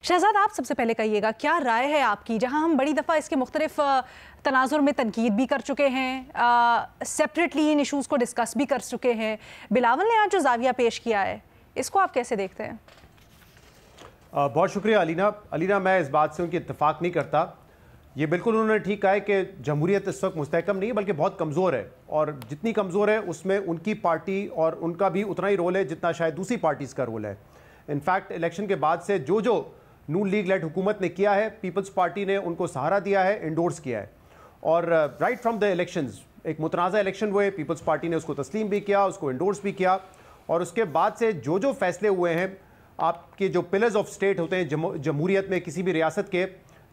शहजाद, आप सबसे पहले कहिएगा, क्या राय है आपकी, जहां हम बड़ी दफ़ा इसके मुख्तलिफ तनाजुर में तनकीद भी कर चुके हैं, सेपरेटली इन इशूज़ को डिस्कस भी कर चुके हैं, बिलावल ने आज जो जाविया पेश किया है इसको आप कैसे देखते हैं? बहुत शुक्रिया अलीना, मैं इस बात से उनकी इत्तेफाक नहीं करता। ये बिल्कुल उन्होंने ठीक कहा है कि जमहूरियत इस वक्त मुस्तहकम नहीं है बल्कि बहुत कमज़ोर है, और जितनी कमज़ोर है उसमें उनकी पार्टी और उनका भी उतना ही रोल है जितना शायद दूसरी पार्टीज़ का रोल है। इनफैक्ट इलेक्शन के बाद से जो नून लीग लेड हुकूमत ने किया है, पीपल्स पार्टी ने उनको सहारा दिया है, इंडोर्स किया है, और राइट फ्रॉम द इलेक्शंस एक मुतनाज़ा इलेक्शन हुए, पीपल्स पार्टी ने उसको तस्लीम भी किया, उसको इंडोर्स भी किया, और उसके बाद से जो फैसले हुए हैं, आपके जो पिलर्स ऑफ स्टेट होते हैं जमहूरियत में किसी भी रियासत के,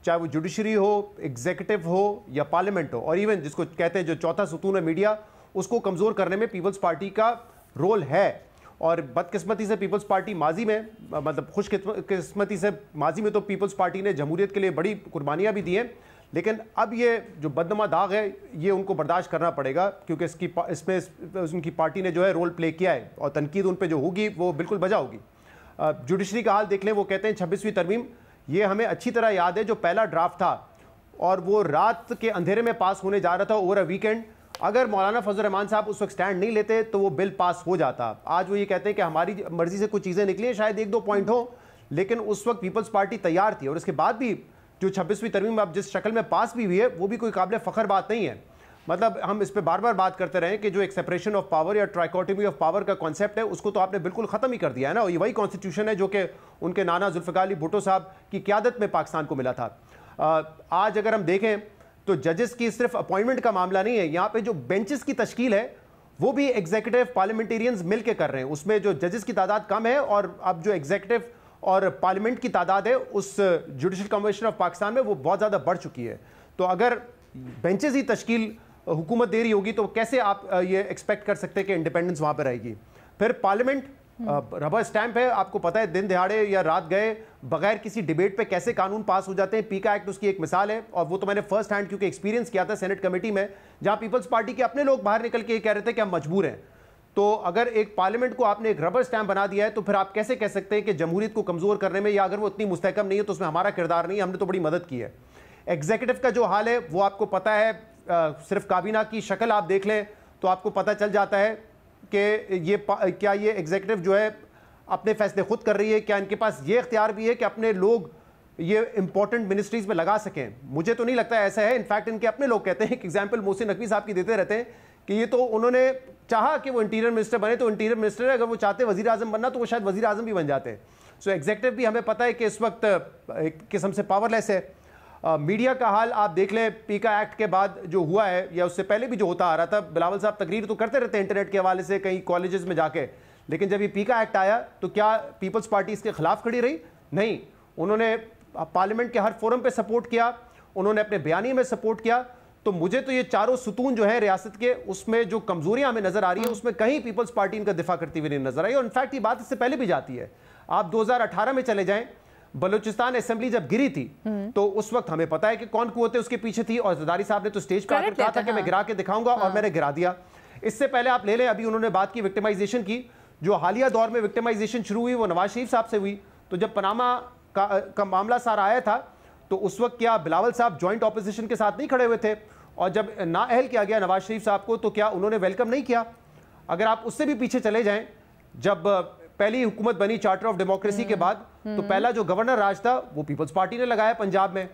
चाहे वो जुडिशरी हो, एग्जीक्यूटिव हो या पार्लियामेंट हो, और इवन जिसको कहते हैं जो चौथा सुतून है मीडिया, उसको कमज़ोर करने में पीपल्स पार्टी का रोल है। और बदकिस्मती से पीपल्स पार्टी माजी में, मतलब खुशकिस्मती से माजी में तो पीपल्स पार्टी ने जमहूरियत के लिए बड़ी कुर्बानियाँ भी दी हैं, लेकिन अब ये जो बदनमा दाग है ये उनको बर्दाश्त करना पड़ेगा, क्योंकि इसमें उनकी पार्टी ने जो है रोल प्ले किया है, और तनकीद उन पर जो होगी वो बिल्कुल बजा होगी। जुडिशरी का हाल देख लें, वो कहते हैं 26वीं तरमीम, ये हमें अच्छी तरह याद है, जो पहला ड्राफ्ट था और वो रात के अंधेरे में पास होने जा रहा था ओवर अ वीकेंड, अगर मौलाना फजल रहमान साहब उस वक्त स्टैंड नहीं लेते तो वो बिल पास हो जाता। आज वो ये कहते हैं कि हमारी मर्जी से कुछ चीज़ें निकली हैं, शायद 1-2 पॉइंट हो, लेकिन उस वक्त पीपल्स पार्टी तैयार थी, और इसके बाद भी जो 26वीं तरमीम अब जिस शक्ल में पास भी हुई है वो भी कोई काबिल फ़ख्र बात नहीं है। मतलब हम इस पर बार बार बात करते रहे कि जो एक सेपरेशन ऑफ पावर या ट्राइकोटमी ऑफ पावर का कॉन्सेप्ट है उसको तो आपने बिल्कुल ख़त्म ही कर दिया है ना, और ये वही कॉन्स्टिट्यूशन है जो कि उनके नाना जुल्फ़िकार अली भुट्टो साहब की क़यादत में पाकिस्तान को मिला था। आज अगर हम देखें तो जजेस की सिर्फ अपॉइंटमेंट का मामला नहीं है, यहाँ पे जो बेंचेस की तश्कील है वो भी एग्जीक्यूटिव पार्लियामेंटेरियंस मिल के कर रहे हैं, उसमें जो जजेस की तादाद कम है, और अब जो एग्जीक्यूटिव और पार्लियामेंट की तादाद है उस जुडिशल कमीशन ऑफ पाकिस्तान में वो बहुत ज़्यादा बढ़ चुकी है। तो अगर बेंचेस ही तश्कील हुकूमत दे रही होगी तो कैसे आप ये एक्सपेक्ट कर सकते हैं कि इंडिपेंडेंस वहाँ पर रहेगी? फिर पार्लियामेंट रबर स्टैंप है, आपको पता है दिन दिहाड़े या रात गए बगैर किसी डिबेट पे कैसे कानून पास हो जाते हैं। पीका एक्ट उसकी एक मिसाल है, और वो तो मैंने फर्स्ट हैंड क्योंकि एक्सपीरियंस किया था सेनेट कमेटी में, जहां पीपल्स पार्टी के अपने लोग बाहर निकल के कह रहे थे कि हम मजबूर हैं। तो अगर एक पार्लियामेंट को आपने एक रबर स्टैंप बना दिया है तो फिर आप कैसे कह सकते हैं कि जमहूरियत को कमजोर करने में, या अगर वो इतनी मुस्तहकम नहीं है तो उसमें हमारा किरदार नहीं है, हमने तो बड़ी मदद की है। एग्जीक्यूटिव का जो हाल है वो आपको पता है, सिर्फ काबीना की शक्ल आप देख लें तो आपको पता चल जाता है कि क्या ये एग्जीक्यूटिव जो है अपने फैसले खुद कर रही है, क्या इनके पास ये इख्तियार भी है कि अपने लोग ये इंपॉर्टेंट मिनिस्ट्रीज में लगा सकें? मुझे तो नहीं लगता ऐसा है। इनफैक्ट इनके अपने लोग कहते हैं कि एग्जाम्पल मोहसिन नकवी साहब की देते रहते हैं कि ये तो उन्होंने चाहा कि वो इंटीरियर मिनिस्टर बने तो इंटीरियर मिनिस्टर है, अगर वो चाहते वजीर आजम बनना तो वो शायद वजीर आजम भी बन जाते हैं। सो एग्जीक्यूटिव भी हमें पता है कि इस वक्त एक किस्म से पावरलेस है। मीडिया का हाल आप देख लें, पीका एक्ट के बाद जो हुआ है या उससे पहले भी जो होता आ रहा था, बिलावल साहब तकरीर तो करते रहते हैं इंटरनेट के हवाले से कई कॉलेजेस में जाके, लेकिन जब ये पीका एक्ट आया तो क्या पीपल्स पार्टी इसके खिलाफ खड़ी रही? नहीं, उन्होंने पार्लियामेंट के हर फोरम पे सपोर्ट किया, उन्होंने अपने बयानी में सपोर्ट किया। तो मुझे तो ये चारों सुतून जो है रियासत के, उसमें जो कमजोरियां हमें नजर आ रही है उसमें कहीं पीपल्स पार्टी इनका दिफा करती हुई नहीं नजर आई। और इनफैक्ट ये बात इससे पहले भी जाती है, आप 2018 में चले जाएं, बलूचिस्तान असेंबली जब गिरी थी तो उस वक्त हमें पता है कि कौन कुव्वतें उसके पीछे थी, और जरदारी साहब ने तो स्टेज पर आकर कहा था कि मैं गिरा के दिखाऊंगा, और मैंने गिरा दिया। इससे पहले आप ले लें, अभी उन्होंने बात की विक्टिमाइजेशन की, जो हालिया दौर में विक्टिमाइजेशन शुरू हुई वो नवाज शरीफ साहब से हुई। तो जब पनामा का मामला सारा आया था तो उस वक्त क्या बिलावल साहब जॉइंट ऑपोजिशन के साथ नहीं खड़े हुए थे? और जब नाअहल किया गया नवाज शरीफ साहब को तो क्या उन्होंने वेलकम नहीं किया? अगर आप उससे भी पीछे चले जाएं, जब पहली हुकूमत बनी चार्टर ऑफ डेमोक्रेसी के बाद, तो पहला जो गवर्नर राज था वो पीपल्स पार्टी ने लगाया पंजाब में।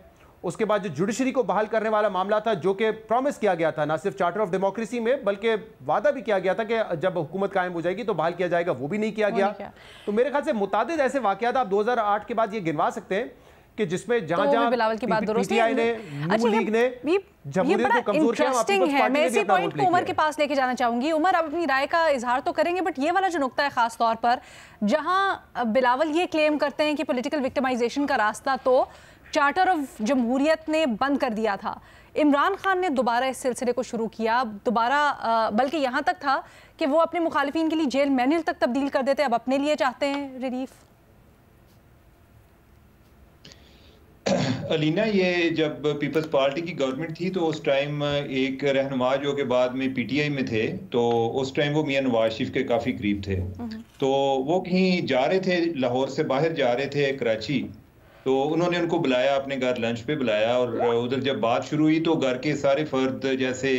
उसके बाद जो जुडिशरी को बहाल करने वाला मामला था, जो कि प्रॉमिस किया गया था ना सिर्फ चार्टर ऑफ डेमोक्रेसी में बल्कि वादा भी किया गया था कि जब हुकूमत कायम हो जाएगी तो बहाल किया जाएगा, वो भी नहीं किया गया। तो मेरे ख्याल से मुतादिद ऐसे वाकयात आप 2008 के बाद ये गिनवा सकते हैं कि जिसमें जहां बिलावल की बात दुरुस्त पीटीआई ने, नून लीग ने जमहूरियत को कमजोर किया, इंटरेस्टिंग है। मैं इसी पॉइंट को उमर के पास लेके जाना चाहूंगी। उमर, आप अपनी राय का इजहार तो करेंगे, बट ये वाला जो नुक्ता है खास तौर पर, जहां बिलावल ये क्लेम करते हैं कि पॉलिटिकल विक्टिमाइजेशन का रास्ता तो चार्टर ऑफ जमहूरियत ने बंद कर दिया था, इमरान खान ने दोबारा इस सिलसिले को शुरू किया, दोबारा बल्कि यहाँ तक था कि वो अपने मुखालिफिन के लिए जेल मैनुअल तक तब्दील कर देते, अब अपने लिए चाहते हैं रिलीफ। अलीना, ये जब पीपल्स पार्टी की गवर्नमेंट थी तो उस टाइम एक रहनुमा जो के बाद में पीटीआई में थे, तो उस टाइम वो मियां नवाज शरीफ के काफ़ी करीब थे। तो वो कहीं जा रहे थे, लाहौर से बाहर जा रहे थे कराची, तो उन्होंने उनको बुलाया, अपने घर लंच पे बुलाया, और उधर जब बात शुरू हुई तो घर के सारे फर्द जैसे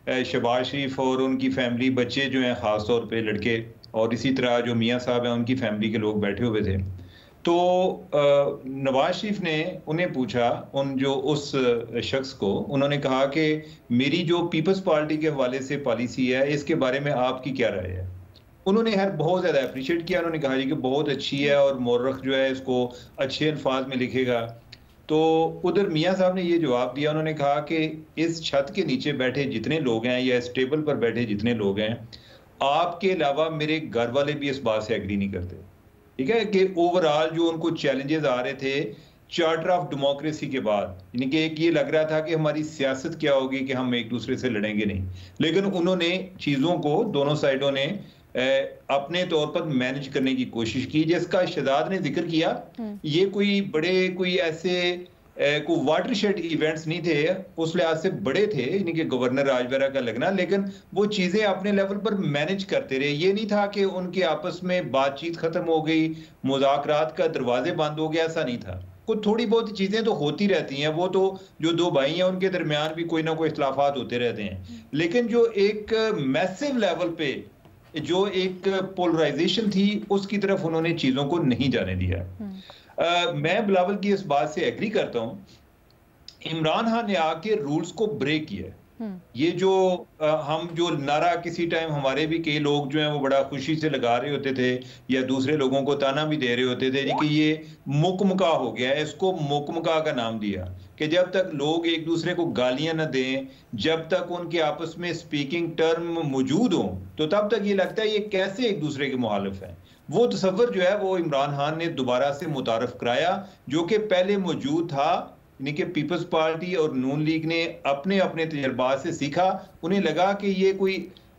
शहबाज शरीफ और उनकी फैमिली, बच्चे जो हैं ख़ास तौर पे लड़के, और इसी तरह जो मियाँ साहब हैं उनकी फैमिली के लोग बैठे हुए थे। तो नवाज शरीफ ने उन्हें पूछा, उस शख्स को उन्होंने कहा कि मेरी जो पीपल्स पार्टी के हवाले से पॉलिसी है इसके बारे में आपकी क्या राय है। उन्होंने बहुत ज़्यादा अप्रिशिएट किया, उन्होंने कहा जी कि बहुत अच्छी है और मौरख जो है इसको अच्छे अल्फाज में लिखेगा। तो उधर मियाँ साहब ने ये जवाब दिया, उन्होंने कहा कि इस छत के नीचे बैठे जितने लोग हैं या इस टेबल पर बैठे जितने लोग हैं, आपके अलावा मेरे घर वाले भी इस बात से एग्री नहीं करते, ठीक है, कि ओवरऑल जो उनको चैलेंजेस आ रहे थे चार्टर ऑफ डेमोक्रेसी के बाद, यानी कि एक ये लग रहा था कि हमारी सियासत क्या होगी कि हम एक दूसरे से लड़ेंगे नहीं, लेकिन उन्होंने चीज़ों को दोनों साइडों ने अपने तौर पर मैनेज करने की कोशिश की, जिसका शहजाद ने जिक्र किया। ये कोई ऐसे कोई वाटरशेड इवेंट्स नहीं थे, उस लिहाज से बड़े थे, यानी कि गवर्नर राजबरा का लगना, लेकिन वो चीजें अपने लेवल पर मैनेज करते रहे। ये नहीं था कि उनके आपस में बातचीत खत्म हो गई, मुज़ाकरात का दरवाजे बंद हो गया, ऐसा नहीं था। कुछ थोड़ी बहुत चीजें तो होती रहती हैं, वो तो जो दो भाई हैं उनके दरमियान भी कोई ना कोई इख्तिलाफात होते रहते हैं, लेकिन जो एक मैसिव लेवल पे जो एक पोलराइजेशन थी उसकी तरफ उन्होंने चीजों को नहीं जाने दिया। मैं बिलावल की इस बात से एग्री करता हूं। इमरान खान ने आके रूल्स को ब्रेक किया। ये जो हम जो नारा किसी टाइम हमारे भी कई लोग जो हैं वो बड़ा खुशी से लगा रहे होते थे या दूसरे लोगों को ताना भी दे रहे होते थे कि ये मुकमका हो गया है, इसको मुकमका का नाम दिया कि जब तक लोग एक दूसरे को गालियां न दें, जब तक उनके आपस में स्पीकिंग टर्म मौजूद हो, तो तब तक ये लगता है ये कैसे एक दूसरे के मुखालिफ हैं। वो तसव्वुर जो है वो इमरान खान ने दोबारा से मुतारफ कराया, जो कि पहले मौजूद था, यानी कि पीपल्स पार्टी और नून लीग ने अपने अपने तजर्बात से सीखा। उन्हें लगा कि ये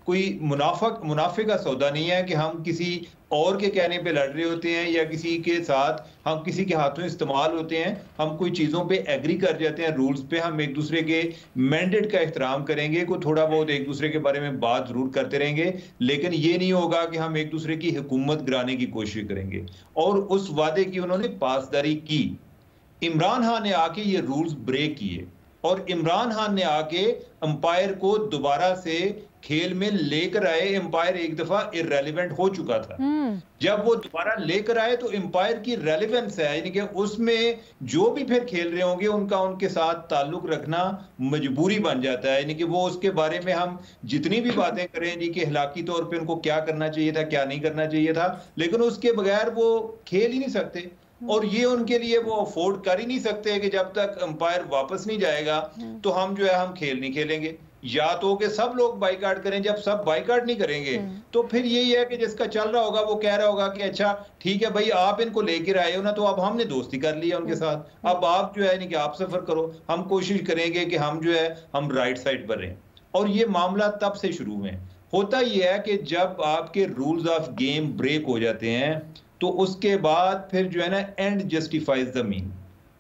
कोई मुनाफे का सौदा नहीं है कि हम किसी और के कहने पे लड़ रहे होते हैं या किसी के साथ हम किसी के हाथों इस्तेमाल होते हैं, हम कोई चीज़ों पे एग्री कर जाते हैं, रूल्स पे हम एक दूसरे के मैंडेट का एहतराम करेंगे, को थोड़ा बहुत एक दूसरे के बारे में बात जरूर करते रहेंगे, लेकिन ये नहीं होगा कि हम एक दूसरे की हुकूमत गिराने की कोशिश करेंगे। और उस वादे की उन्होंने पासदारी की। इमरान खान ने आके ये रूल्स ब्रेक किए और इमरान खान ने आके अंपायर को दोबारा से खेल में लेकर आए। एम्पायर एक दफा इररेलेवेंट हो चुका था, जब वो दोबारा लेकर आए तो एम्पायर की रेलेवेंस है, यानी कि उसमें जो भी फिर खेल रहे होंगे उनका उनके साथ ताल्लुक रखना मजबूरी बन जाता है। यानी कि वो उसके बारे में हम जितनी भी बातें करें जी कि इखलाकी तौर पे उनको क्या करना चाहिए था, क्या नहीं करना चाहिए था, लेकिन उसके बगैर वो खेल ही नहीं सकते। और ये उनके लिए वो अफोर्ड कर ही नहीं सकते कि जब तक अंपायर वापस नहीं जाएगा तो हम जो है हम खेल नहीं खेलेंगे। या तो कि सब लोग बाइकाट करें, जब सब बाइकाट नहीं करेंगे तो फिर यही है कि जिसका चल रहा होगा वो कह रहा होगा कि अच्छा ठीक है भाई आप इनको लेकर आए हो ना, तो अब हमने दोस्ती कर ली है उनके साथ, अब आप जो है नहीं कि आप सफर करो, हम कोशिश करेंगे कि हम जो है हम राइट साइड पर रहें। और ये मामला तब से शुरू हुए। होता यह है कि जब आपके रूल्स ऑफ गेम ब्रेक हो जाते हैं तो उसके बाद फिर जो है ना एंड जस्टिफाइज द मीन,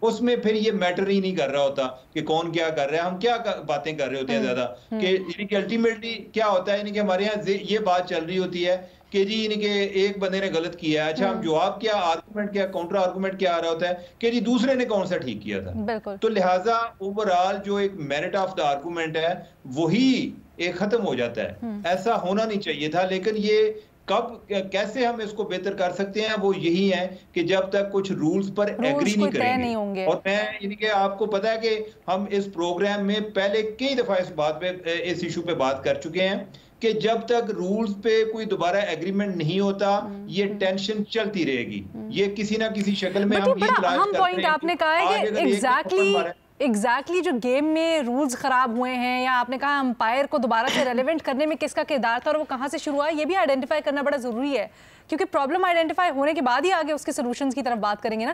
उसमें फिर ये मैटर ही नहीं कर रहा होता कि कौन क्या कर रहा है, हम क्या बातें कर रहे होते हैं ज्यादा, कि अल्टीमेटली क्या होता है, यानी कि हमारे यहाँ ये बात चल रही होती है कि जी यानी कि एक बंदे ने गलत किया है, अच्छा हम जवाब क्या, आर्गुमेंट क्या, काउंटर आर्गुमेंट क्या आ रहा होता है कि जी दूसरे ने कौन सा ठीक किया था। तो लिहाजा ओवरऑल जो एक मेरिट ऑफ द आर्गुमेंट है वही एक खत्म हो जाता है। ऐसा होना नहीं चाहिए था, लेकिन ये कब कैसे हम इसको बेहतर कर सकते हैं वो यही है कि जब तक कुछ रूल्स पर एग्री नहीं करेंगे। और मैं यानी कि आपको पता है कि हम इस प्रोग्राम में पहले कई दफा इस बात पे, इस इशू पे बात कर चुके हैं कि जब तक रूल्स पे कोई दोबारा एग्रीमेंट नहीं होता ये टेंशन चलती रहेगी। ये किसी ना किसी शक्ल में हम ये तलाश करते हैं। आपने कहा है कि एग्जैक्टली जो गेम में रूल्स खराब हुए हैं, या आपने कहा अंपायर को दोबारा से रेलेवेंट करने में किसका किरदार था और वो कहाँ से शुरू हुआ, ये भी आइडेंटिफाई करना बड़ा ज़रूरी है, क्योंकि प्रॉब्लम आइडेंटिफाई होने के बाद ही आगे उसके सॉल्यूशंस की तरफ बात करेंगे ना।